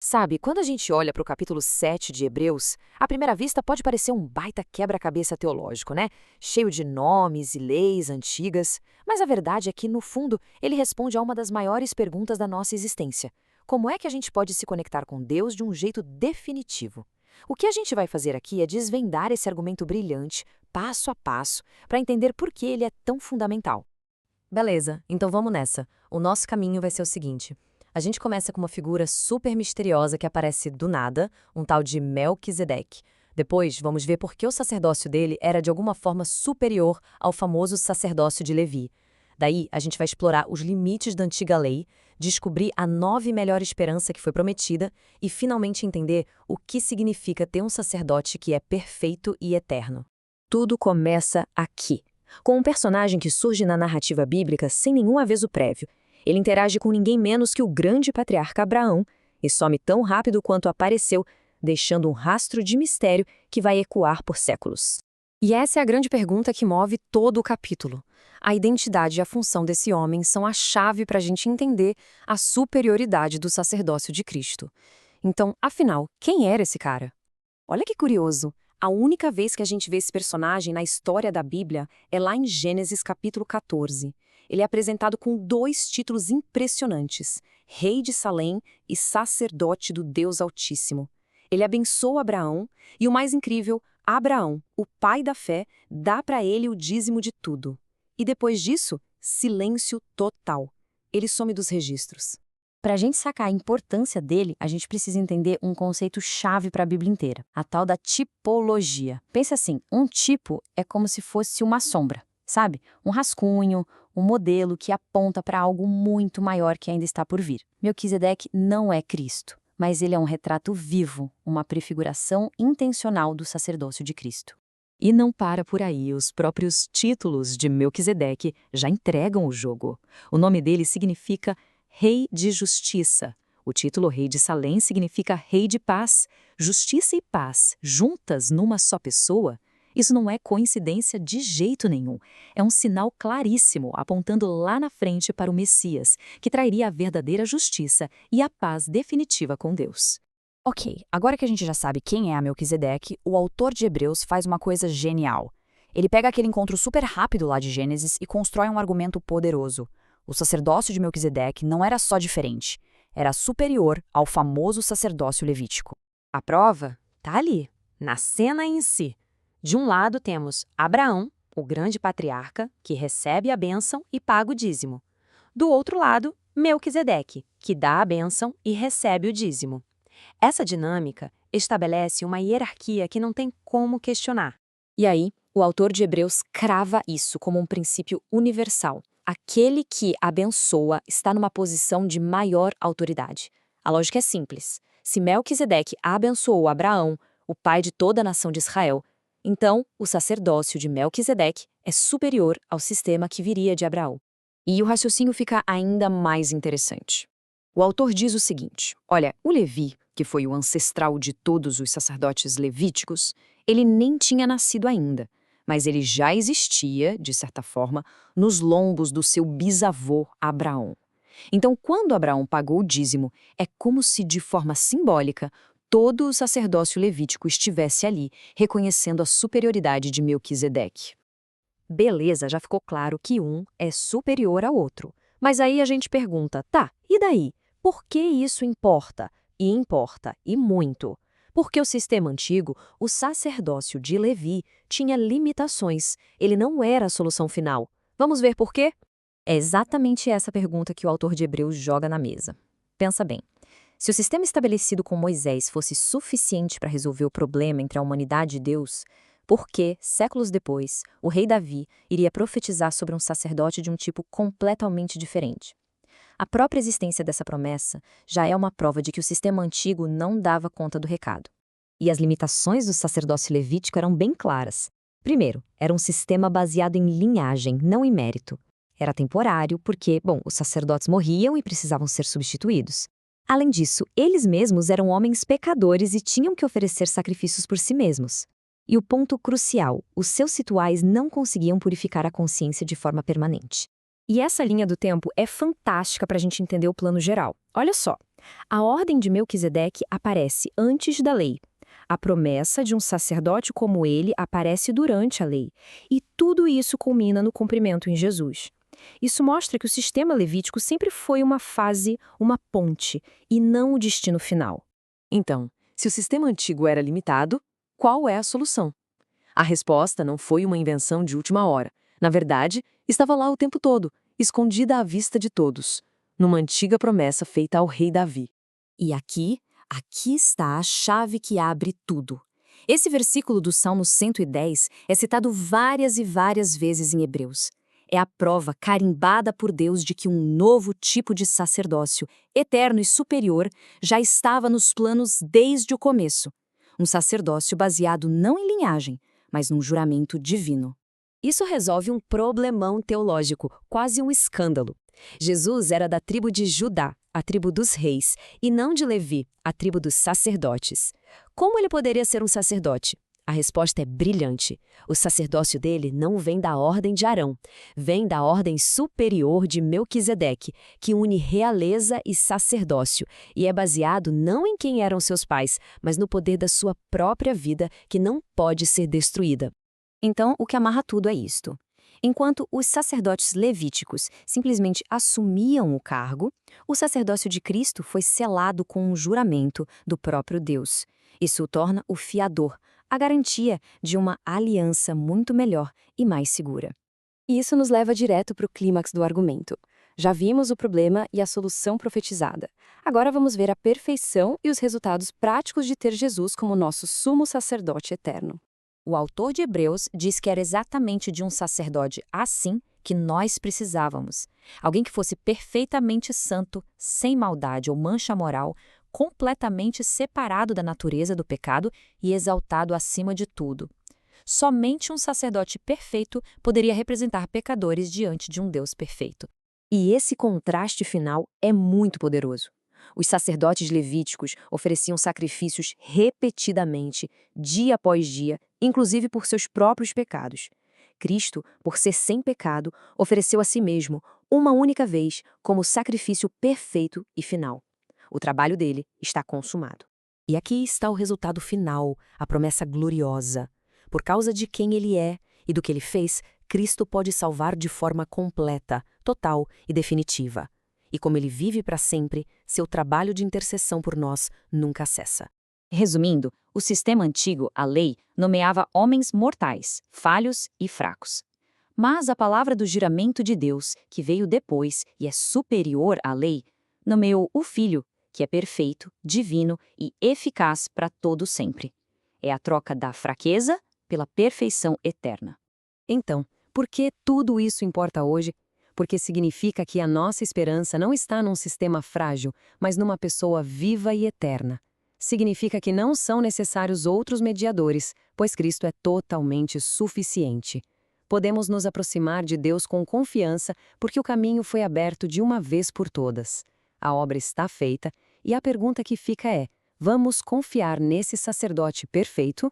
Sabe, quando a gente olha para o capítulo 7 de Hebreus, à primeira vista pode parecer um baita quebra-cabeça teológico, né? Cheio de nomes e leis antigas, mas a verdade é que, no fundo, ele responde a uma das maiores perguntas da nossa existência. Como é que a gente pode se conectar com Deus de um jeito definitivo? O que a gente vai fazer aqui é desvendar esse argumento brilhante, passo a passo, para entender por que ele é tão fundamental. Beleza, então vamos nessa. O nosso caminho vai ser o seguinte. A gente começa com uma figura super misteriosa que aparece do nada, um tal de Melquisedeque. Depois, vamos ver por que o sacerdócio dele era de alguma forma superior ao famoso sacerdócio de Levi. Daí, a gente vai explorar os limites da antiga lei, descobrir a nova e melhor esperança que foi prometida e finalmente entender o que significa ter um sacerdote que é perfeito e eterno. Tudo começa aqui, com um personagem que surge na narrativa bíblica sem nenhum aviso prévio. Ele interage com ninguém menos que o grande patriarca Abraão e some tão rápido quanto apareceu, deixando um rastro de mistério que vai ecoar por séculos. E essa é a grande pergunta que move todo o capítulo. A identidade e a função desse homem são a chave para a gente entender a superioridade do sacerdócio de Cristo. Então, afinal, quem era esse cara? Olha que curioso, a única vez que a gente vê esse personagem na história da Bíblia é lá em Gênesis capítulo 14. Ele é apresentado com dois títulos impressionantes, Rei de Salém e Sacerdote do Deus Altíssimo. Ele abençoa Abraão e, o mais incrível, Abraão, o pai da fé, dá para ele o dízimo de tudo. E depois disso, silêncio total. Ele some dos registros. Para a gente sacar a importância dele, a gente precisa entender um conceito chave para a Bíblia inteira, a tal da tipologia. Pensa assim, um tipo é como se fosse uma sombra, sabe? Um rascunho, um modelo que aponta para algo muito maior que ainda está por vir. Melquisedeque não é Cristo, mas ele é um retrato vivo, uma prefiguração intencional do sacerdócio de Cristo. E não para por aí, os próprios títulos de Melquisedeque já entregam o jogo. O nome dele significa Rei de Justiça. O título Rei de Salém significa Rei de Paz. Justiça e paz, juntas numa só pessoa? Isso não é coincidência de jeito nenhum. É um sinal claríssimo apontando lá na frente para o Messias, que trairia a verdadeira justiça e a paz definitiva com Deus. Ok, agora que a gente já sabe quem é a Melquisedeque, o autor de Hebreus faz uma coisa genial. Ele pega aquele encontro super rápido lá de Gênesis e constrói um argumento poderoso. O sacerdócio de Melquisedeque não era só diferente, era superior ao famoso sacerdócio levítico. A prova está ali, na cena em si. De um lado temos Abraão, o grande patriarca, que recebe a bênção e paga o dízimo. Do outro lado, Melquisedeque, que dá a bênção e recebe o dízimo. Essa dinâmica estabelece uma hierarquia que não tem como questionar. E aí, o autor de Hebreus crava isso como um princípio universal. Aquele que abençoa está numa posição de maior autoridade. A lógica é simples. Se Melquisedeque abençoou Abraão, o pai de toda a nação de Israel, então o sacerdócio de Melquisedeque é superior ao sistema que viria de Abraão. E o raciocínio fica ainda mais interessante. O autor diz o seguinte: olha, o Levi, que foi o ancestral de todos os sacerdotes levíticos, ele nem tinha nascido ainda, mas ele já existia, de certa forma, nos lombos do seu bisavô Abraão. Então, quando Abraão pagou o dízimo, é como se, de forma simbólica, todo o sacerdócio levítico estivesse ali, reconhecendo a superioridade de Melquisedeque. Beleza, já ficou claro que um é superior ao outro. Mas aí a gente pergunta, tá, e daí? Por que isso importa? E importa, e muito. Porque o sistema antigo, o sacerdócio de Levi, tinha limitações. Ele não era a solução final. Vamos ver por quê? É exatamente essa pergunta que o autor de Hebreus joga na mesa. Pensa bem. Se o sistema estabelecido com Moisés fosse suficiente para resolver o problema entre a humanidade e Deus, por que, séculos depois, o rei Davi iria profetizar sobre um sacerdote de um tipo completamente diferente? A própria existência dessa promessa já é uma prova de que o sistema antigo não dava conta do recado. E as limitações do sacerdócio levítico eram bem claras. Primeiro, era um sistema baseado em linhagem, não em mérito. Era temporário porque, os sacerdotes morriam e precisavam ser substituídos. Além disso, eles mesmos eram homens pecadores e tinham que oferecer sacrifícios por si mesmos. E o ponto crucial, os seus rituais não conseguiam purificar a consciência de forma permanente. E essa linha do tempo é fantástica para a gente entender o plano geral. Olha só, A ordem de Melquisedeque aparece antes da lei. A promessa de um sacerdote como ele aparece durante a lei. E tudo isso culmina no cumprimento em Jesus. Isso mostra que o sistema levítico sempre foi uma fase, uma ponte, e não o destino final. Então, se o sistema antigo era limitado, qual é a solução? A resposta não foi uma invenção de última hora. Na verdade, estava lá o tempo todo, escondida à vista de todos, numa antiga promessa feita ao rei Davi. E aqui está a chave que abre tudo. Esse versículo do Salmo 110 é citado várias e várias vezes em Hebreus. É a prova carimbada por Deus de que um novo tipo de sacerdócio, eterno e superior, já estava nos planos desde o começo. Um sacerdócio baseado não em linhagem, mas num juramento divino. Isso resolve um problemão teológico, quase um escândalo. Jesus era da tribo de Judá, a tribo dos reis, e não de Levi, a tribo dos sacerdotes. Como ele poderia ser um sacerdote? A resposta é brilhante. O sacerdócio dele não vem da ordem de Arão, vem da ordem superior de Melquisedeque, que une realeza e sacerdócio, e é baseado não em quem eram seus pais, mas no poder da sua própria vida, que não pode ser destruída. Então, o que amarra tudo é isto. Enquanto os sacerdotes levíticos simplesmente assumiam o cargo, o sacerdócio de Cristo foi selado com um juramento do próprio Deus. Isso o torna o fiador, a garantia de uma aliança muito melhor e mais segura. E isso nos leva direto para o clímax do argumento. Já vimos o problema e a solução profetizada. Agora vamos ver a perfeição e os resultados práticos de ter Jesus como nosso sumo sacerdote eterno. O autor de Hebreus diz que era exatamente de um sacerdote assim que nós precisávamos. Alguém que fosse perfeitamente santo, sem maldade ou mancha moral, completamente separado da natureza do pecado e exaltado acima de tudo. Somente um sacerdote perfeito poderia representar pecadores diante de um Deus perfeito. E esse contraste final é muito poderoso. Os sacerdotes levíticos ofereciam sacrifícios repetidamente, dia após dia, inclusive por seus próprios pecados. Cristo, por ser sem pecado, ofereceu a si mesmo, uma única vez, como sacrifício perfeito e final. O trabalho dele está consumado. E aqui está o resultado final, a promessa gloriosa. Por causa de quem ele é e do que ele fez, Cristo pode salvar de forma completa, total e definitiva. E como ele vive para sempre, seu trabalho de intercessão por nós nunca cessa. Resumindo, o sistema antigo, a lei, nomeava homens mortais, falhos e fracos. Mas a palavra do juramento de Deus, que veio depois e é superior à lei, nomeou o Filho, que é perfeito, divino e eficaz para todo sempre. É a troca da fraqueza pela perfeição eterna. Então, por que tudo isso importa hoje? Porque significa que a nossa esperança não está num sistema frágil, mas numa pessoa viva e eterna. Significa que não são necessários outros mediadores, pois Cristo é totalmente suficiente. Podemos nos aproximar de Deus com confiança, porque o caminho foi aberto de uma vez por todas. A obra está feita, e a pergunta que fica é: vamos confiar nesse sacerdote perfeito?